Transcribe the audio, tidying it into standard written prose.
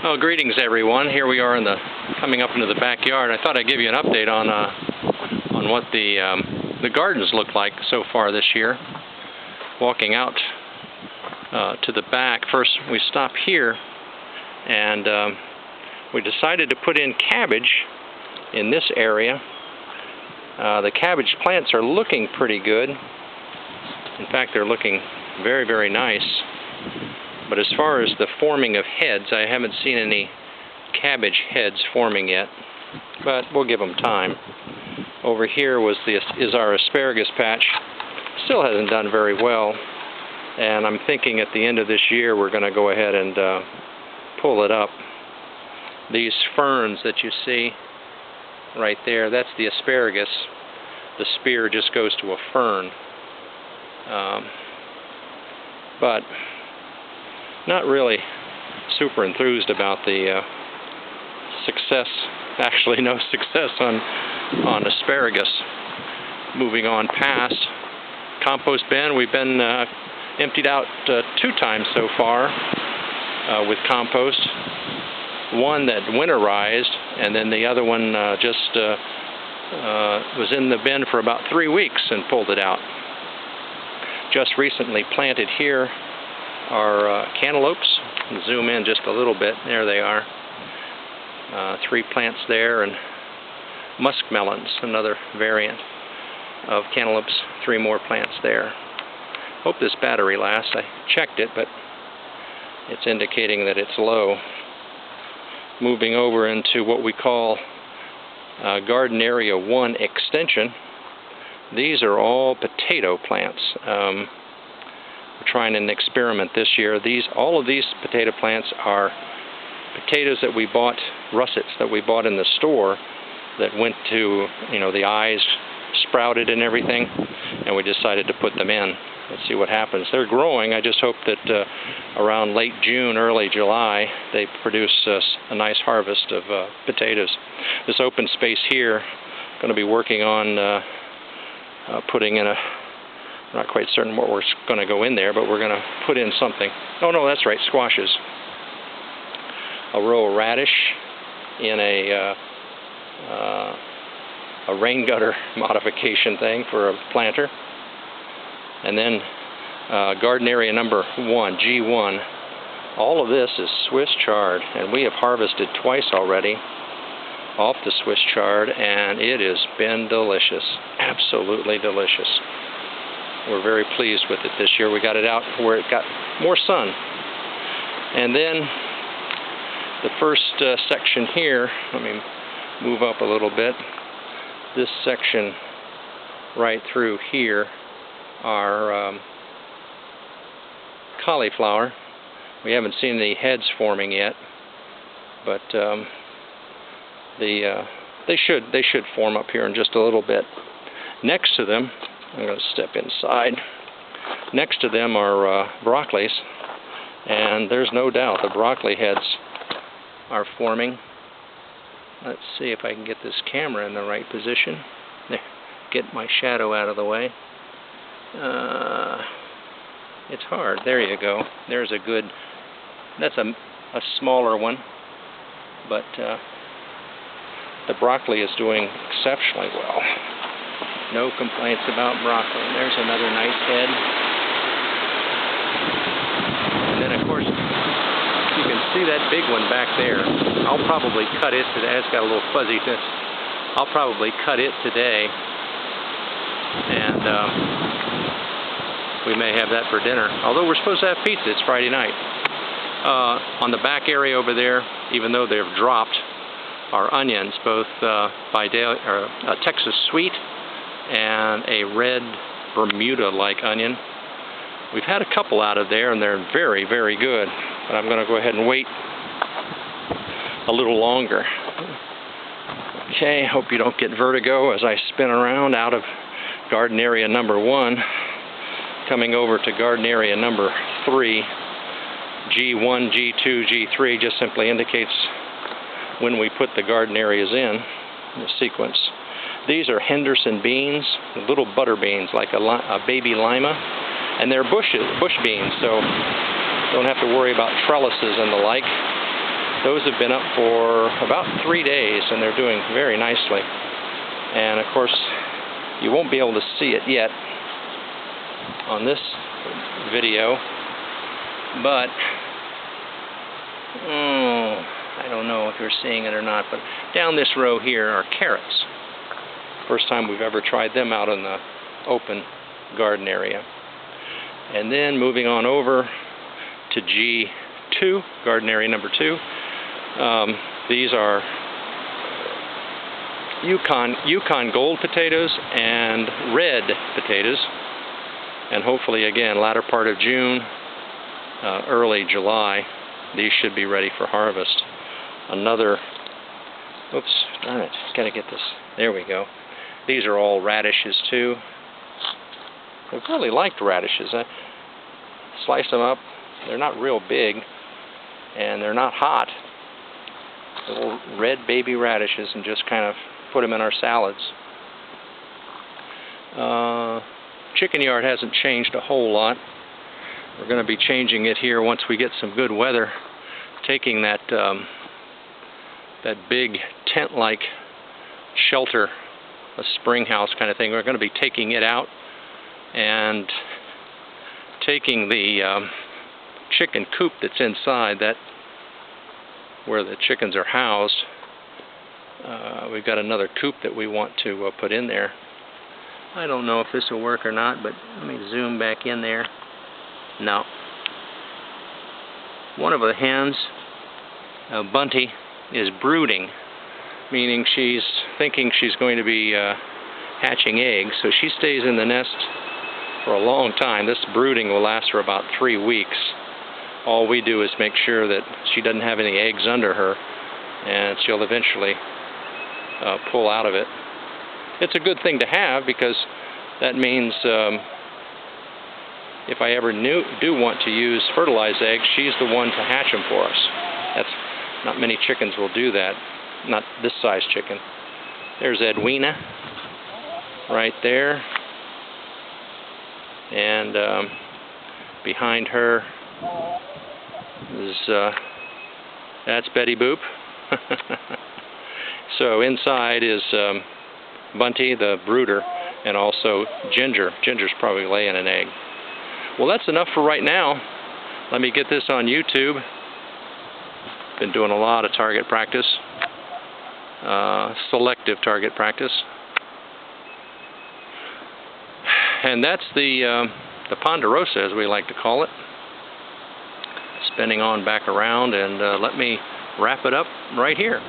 Well, greetings everyone. Here we are coming up into the backyard. I thought I'd give you an update on what the gardens look like so far this year. Walking out to the back, first we stop here, and we decided to put in cabbage in this area. The cabbage plants are looking pretty good. In fact, they're looking very, very nice. But as far as the forming of heads, I haven't seen any cabbage heads forming yet, but we'll give them time. Over here is our asparagus patch. Still hasn't done very well, and I'm thinking at the end of this year we're going to go ahead and pull it up. These ferns that you see right there, that's the asparagus. The spear just goes to a fern. But not really super enthused about the success, actually no success on asparagus. Moving on past compost bin, we've been emptied out 2 times so far with compost. One that winterized, and then the other one just was in the bin for about 3 weeks and pulled it out. Just recently planted here are cantaloupes. Zoom in just a little bit. There they are. 3 plants there, and muskmelons, another variant of cantaloupes. 3 more plants there. Hope this battery lasts. I checked it, but it's indicating that it's low. Moving over into what we call Garden Area 1 Extension. These are all potato plants. We're trying an experiment this year. All of these potato plants are potatoes that we bought, russets that we bought in the store that went to, the eyes sprouted and everything, and we decided to put them in. Let's see what happens. They're growing. I just hope that around late June, early July, they produce a nice harvest of potatoes. This open space here, going to be working on putting in I'm not quite certain what we're going to go in there, but we're going to put in something. Oh no, that's right, squashes. A row of radish in a rain gutter modification thing for a planter. And then garden area number 1, G1. All of this is Swiss chard, and we have harvested twice already off the Swiss chard, and it has been delicious. Absolutely delicious. We're very pleased with it this year. We got it out where it got more sun. And then the first section here, let me move up a little bit. This section right through here are cauliflower. We haven't seen any heads forming yet, but they should form up here in just a little bit. Next to them, I'm going to step inside. Next to them are broccolis, and there's no doubt the broccoli heads are forming. Let's see if I can get this camera in the right position. There, get my shadow out of the way. It's hard. There you go. There's a good, that's a smaller one, but the broccoli is doing exceptionally well. No complaints about broccoli. There's another nice head. And then, of course, you can see that big one back there. I'll probably cut it today. It's got a little fuzziness. I'll probably cut it today. And we may have that for dinner. Although we're supposed to have pizza. It's Friday night. On the back area over there, even though they've dropped, are onions, both Texas Sweet and a red Bermuda-like onion. We've had a couple out of there, and they're very, very good. But I'm going to go ahead and wait a little longer. Okay, hope you don't get vertigo as I spin around out of garden area number 1, coming over to garden area number 3. G1, G2, G3 just simply indicates when we put the garden areas in the sequence. These are Henderson beans, little butter beans, like a baby lima, and they're bush beans, so don't have to worry about trellises and the like. Those have been up for about 3 days, and they're doing very nicely. And of course, you won't be able to see it yet on this video, but I don't know if you're seeing it or not, but down this row here are carrots. First time we've ever tried them out in the open garden area. And then moving on over to G2, garden area number 2. These are Yukon Gold potatoes and red potatoes. And hopefully, again, latter part of June, early July, these should be ready for harvest. Another, oops, darn it, gotta get this, there we go. These are all radishes too. I've really liked radishes. I slice them up, they're not real big, and they're not hot. Little red baby radishes, and just kind of put them in our salads. Chicken yard hasn't changed a whole lot. We're going to be changing it here once we get some good weather. Taking that that big tent-like shelter, a spring house kind of thing. We're going to be taking it out and taking the chicken coop that's inside, that where the chickens are housed. We've got another coop that we want to put in there. I don't know if this will work or not, but let me zoom back in there. No. One of the hens, Bunty, is brooding, meaning she's thinking she's going to be hatching eggs, so she stays in the nest for a long time. This brooding will last for about 3 weeks. All we do is make sure that she doesn't have any eggs under her, and she'll eventually pull out of it. It's a good thing to have, because that means if I ever do want to use fertilized eggs, she's the one to hatch them for us. Not many chickens will do that, not this size chicken. There's Edwina right there, and behind her is that's Betty Boop. So inside is Bunty, the brooder, and also Ginger. Ginger's probably laying an egg. Well, that's enough for right now. Let me get this on YouTube. Been doing a lot of target practice, selective target practice. And that's the ponderosa, as we like to call it. Spinning on back around, and let me wrap it up right here.